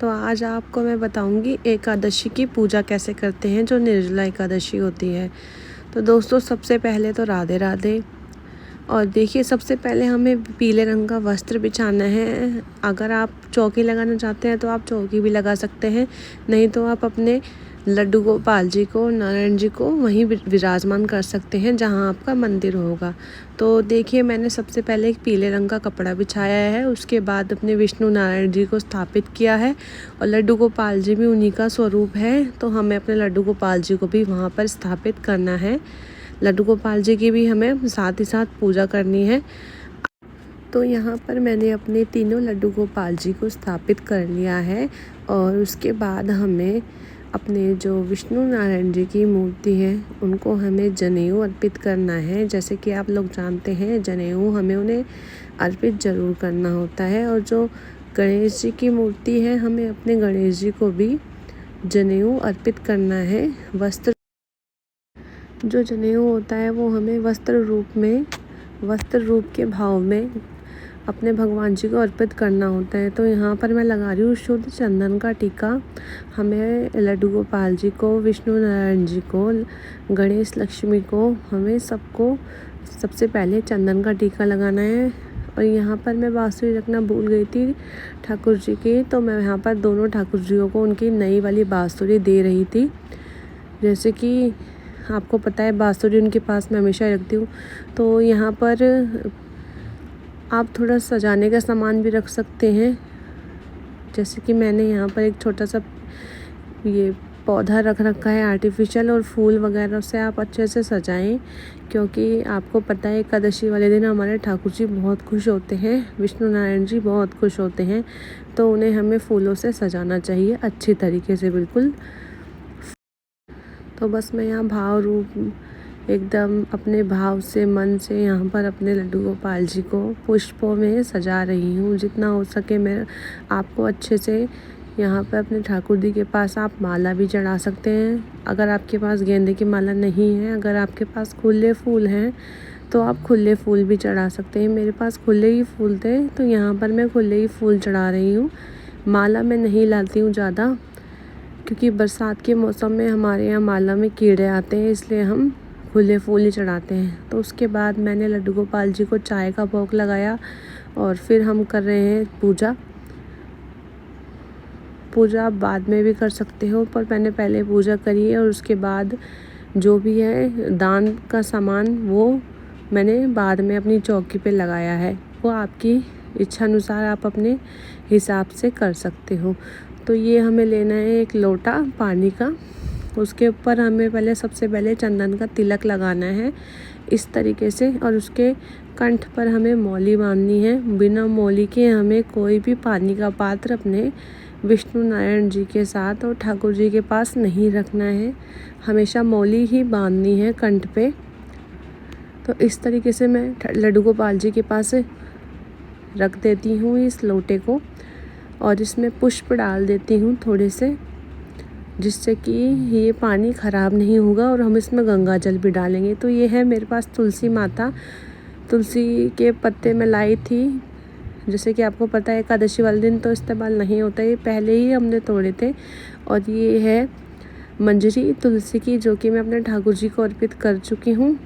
तो आज आपको मैं बताऊंगी एकादशी की पूजा कैसे करते हैं, जो निर्जला एकादशी होती है। तो दोस्तों, सबसे पहले तो राधे राधे। और देखिए, सबसे पहले हमें पीले रंग का वस्त्र बिछाना है। अगर आप चौकी लगाना चाहते हैं तो आप चौकी भी लगा सकते हैं, नहीं तो आप अपने लड्डू गोपाल जी को, नारायण जी को वहीं विराजमान कर सकते हैं जहां आपका मंदिर होगा। तो देखिए, मैंने सबसे पहले एक पीले रंग का कपड़ा बिछाया है, उसके बाद अपने विष्णु नारायण जी को स्थापित किया है और लड्डू गोपाल जी भी उन्हीं का स्वरूप है, तो हमें अपने लड्डू गोपाल जी को भी वहाँ पर स्थापित करना है। लड्डू गोपाल जी की भी हमें साथ ही साथ पूजा करनी है। तो यहाँ पर मैंने अपने तीनों लड्डू गोपाल जी को स्थापित कर लिया है और उसके बाद हमें अपने जो विष्णु नारायण जी की मूर्ति है उनको हमें जनेऊ अर्पित करना है। जैसे कि आप लोग जानते हैं, जनेऊ हमें उन्हें अर्पित ज़रूर करना होता है। और जो गणेश जी की मूर्ति है, हमें अपने गणेश जी को भी जनेऊ अर्पित करना है। वस्त्र, जो जनेऊ होता है वो हमें वस्त्र रूप के भाव में अपने भगवान जी को अर्पित करना होता है। तो यहाँ पर मैं लगा रही हूँ शुद्ध चंदन का टीका। हमें लड्डू गोपाल जी को, विष्णु नारायण जी को, गणेश लक्ष्मी को, हमें सबको सबसे पहले चंदन का टीका लगाना है। और यहाँ पर मैं बांसुरी रखना भूल गई थी ठाकुर जी की, तो मैं यहाँ पर दोनों ठाकुर जियों को उनकी नई वाली बांसुरी दे रही थी। जैसे कि आपको पता है, बांसुरी उनके पास मैं हमेशा रखती हूँ। तो यहाँ पर आप थोड़ा सजाने का सामान भी रख सकते हैं। जैसे कि मैंने यहाँ पर एक छोटा सा ये पौधा रख रखा है आर्टिफिशियल, और फूल वगैरह से आप अच्छे से सजाएं, क्योंकि आपको पता है एकादशी वाले दिन हमारे ठाकुर जी बहुत खुश होते हैं, विष्णु नारायण जी बहुत खुश होते हैं। तो उन्हें हमें फूलों से सजाना चाहिए अच्छी तरीके से, बिल्कुल। तो बस मैं यहाँ भाव रूप एकदम अपने भाव से, मन से यहाँ पर अपने लड्डू गोपाल जी को पुष्पों में सजा रही हूँ। जितना हो सके मैं आपको अच्छे से यहाँ पर अपने ठाकुर जी के पास आप माला भी चढ़ा सकते हैं। अगर आपके पास गेंदे की माला नहीं है, अगर आपके पास खुले फूल हैं तो आप खुले फूल भी चढ़ा सकते हैं। मेरे पास खुले ही फूल थे, तो यहाँ पर मैं खुले ही फूल चढ़ा रही हूँ। माला मैं नहीं लाती हूँ ज़्यादा, क्योंकि बरसात के मौसम में हमारे यहाँ माला में कीड़े आते हैं, इसलिए हम खुले फूल ही चढ़ाते हैं। तो उसके बाद मैंने लड्डू गोपाल जी को चाय का भोग लगाया और फिर हम कर रहे हैं पूजा आप बाद में भी कर सकते हो, पर मैंने पहले पूजा करी है। और उसके बाद जो भी है दान का सामान, वो मैंने बाद में अपनी चौकी पे लगाया है। वो आपकी इच्छा अनुसार आप अपने हिसाब से कर सकते हो। तो ये हमें लेना है एक लोटा पानी का, उसके ऊपर हमें सबसे पहले चंदन का तिलक लगाना है इस तरीके से, और उसके कंठ पर हमें मौली बांधनी है। बिना मौली के हमें कोई भी पानी का पात्र अपने विष्णु नारायण जी के साथ और ठाकुर जी के पास नहीं रखना है, हमेशा मौली ही बांधनी है कंठ पे। तो इस तरीके से मैं लड्डू गोपाल जी के पास रख देती हूँ इस लोटे को, और इसमें पुष्प डाल देती हूँ थोड़े से, जिससे कि ये पानी ख़राब नहीं होगा। और हम इसमें गंगा जल भी डालेंगे। तो ये है मेरे पास तुलसी माता, तुलसी के पत्ते मैं लाई थी। जैसे कि आपको पता है, एकादशी वाले दिन तो इस्तेमाल नहीं होता, ये पहले ही हमने तोड़े थे। और ये है मंजरी तुलसी की, जो कि मैं अपने ठाकुर जी को अर्पित कर चुकी हूँ,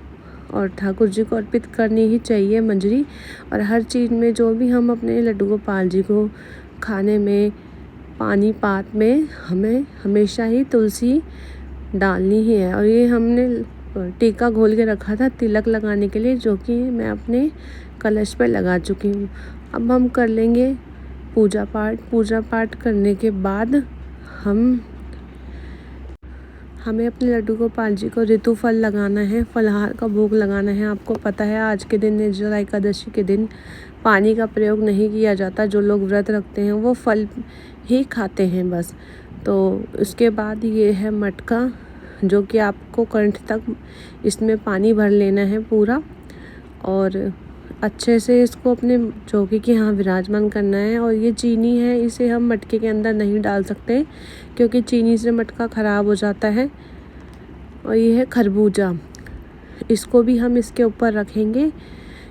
और ठाकुर जी को अर्पित करनी ही चाहिए मंजरी। और हर चीज़ में जो भी हम अपने लड्डू गोपाल जी को खाने में, पानी पात में, हमें हमेशा ही तुलसी डालनी ही है। और ये हमने टीका घोल के रखा था तिलक लगाने के लिए, जो कि मैं अपने कलश पे लगा चुकी हूँ। अब हम कर लेंगे पूजा पाठ करने के बाद हमें अपने लड्डू गोपाल जी को ऋतु फल लगाना है, फलाहार का भोग लगाना है। आपको पता है, आज के दिन निर्जला एकादशी के दिन पानी का प्रयोग नहीं किया जाता। जो लोग व्रत रखते हैं वो फल ही खाते हैं बस। तो उसके बाद ये है मटका, जो कि आपको कंठ तक इसमें पानी भर लेना है पूरा, और अच्छे से इसको अपने चौकी के यहाँ विराजमान करना है। और ये चीनी है, इसे हम मटके के अंदर नहीं डाल सकते, क्योंकि चीनी से मटका ख़राब हो जाता है। और ये है खरबूजा, इसको भी हम इसके ऊपर रखेंगे,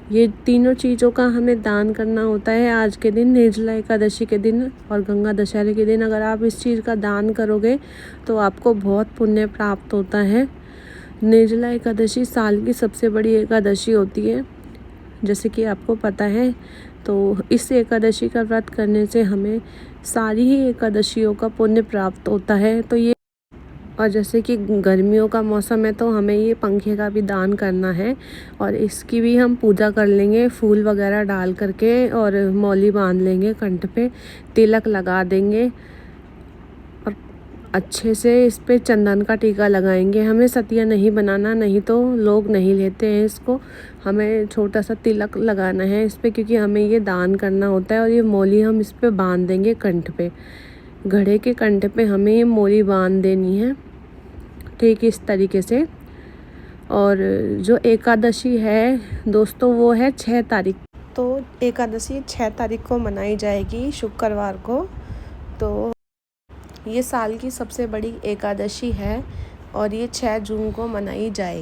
ये तीनों चीज़ों का हमें दान करना होता है आज के दिन, निर्जला एकादशी के दिन और गंगा दशहरे के दिन। अगर आप इस चीज़ का दान करोगे तो आपको बहुत पुण्य प्राप्त होता है। निर्जला एकादशी साल की सबसे बड़ी एकादशी होती है, जैसे कि आपको पता है। तो इस एकादशी का व्रत करने से हमें सारी ही एकादशियों का पुण्य प्राप्त होता है। तो ये, और जैसे कि गर्मियों का मौसम है तो हमें ये पंखे का भी दान करना है और इसकी भी हम पूजा कर लेंगे फूल वगैरह डाल करके, और मौली बांध लेंगे कंठ पे, तिलक लगा देंगे और अच्छे से इस पे चंदन का टीका लगाएंगे। हमें सतिया नहीं बनाना, नहीं तो लोग नहीं लेते हैं इसको। हमें छोटा सा तिलक लगाना है इस पे, क्योंकि हमें ये दान करना होता है। और ये मौली हम इस पे बांध देंगे कंठ पे, घड़े के कंठ पे हमें ये मोली बांध देनी है, ठीक इस तरीके से। और जो एकादशी है दोस्तों वो है 6 तारीख। तो एकादशी 6 तारीख को मनाई जाएगी, शुक्रवार को। तो ये साल की सबसे बड़ी एकादशी है और ये 6 जून को मनाई जाएगी।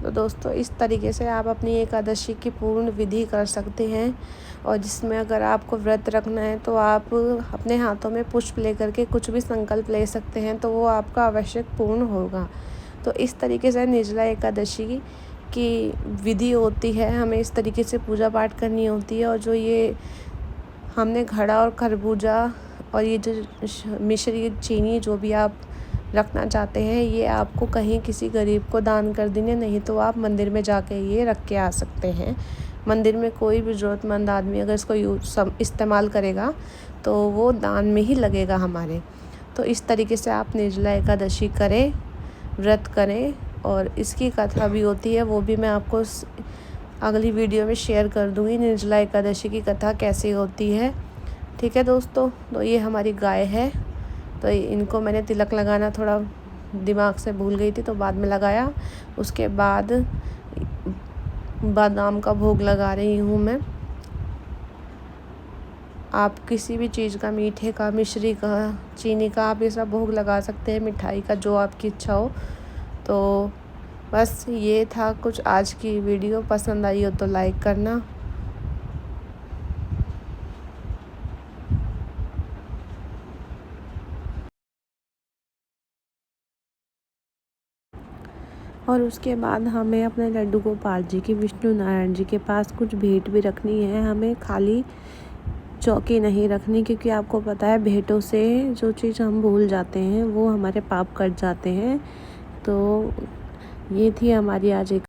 तो दोस्तों इस तरीके से आप अपनी एकादशी की पूर्ण विधि कर सकते हैं। और जिसमें अगर आपको व्रत रखना है तो आप अपने हाथों में पुष्प लेकर के कुछ भी संकल्प ले सकते हैं, तो वो आपका आवश्यक पूर्ण होगा। तो इस तरीके से निर्जला एकादशी की विधि होती है, हमें इस तरीके से पूजा पाठ करनी होती है। और जो ये हमने घड़ा और खरबूजा और ये जो मिश्री चीनी जो भी आप रखना चाहते हैं, ये आपको कहीं किसी गरीब को दान कर देंगे, नहीं तो आप मंदिर में जाके ये रख के आ सकते हैं। मंदिर में कोई भी ज़रूरतमंद आदमी अगर इसको इस्तेमाल करेगा तो वो दान में ही लगेगा हमारे। तो इस तरीके से आप निर्जला एकादशी करें, व्रत करें। और इसकी कथा भी होती है, वो भी मैं आपको अगली वीडियो में शेयर कर दूँगी, निर्जला एकादशी की कथा कैसी होती है। ठीक है दोस्तों, तो ये हमारी गाय है, तो इनको मैंने तिलक लगाना थोड़ा दिमाग से भूल गई थी तो बाद में लगाया। उसके बाद बादाम का भोग लगा रही हूँ मैं। आप किसी भी चीज़ का, मीठे का, मिश्री का, चीनी का, आप ये सब भोग लगा सकते हैं, मिठाई का, जो आपकी इच्छा हो। तो बस ये था कुछ आज की वीडियो। पसंद आई हो तो लाइक करना। और उसके बाद हमें अपने लड्डू गोपाल जी की, विष्णु नारायण जी के पास कुछ भेंट भी रखनी है। हमें खाली चौकी नहीं रखनी, क्योंकि आपको पता है भेंटों से जो चीज़ हम भूल जाते हैं वो हमारे पाप कट जाते हैं। तो ये थी हमारी आज एक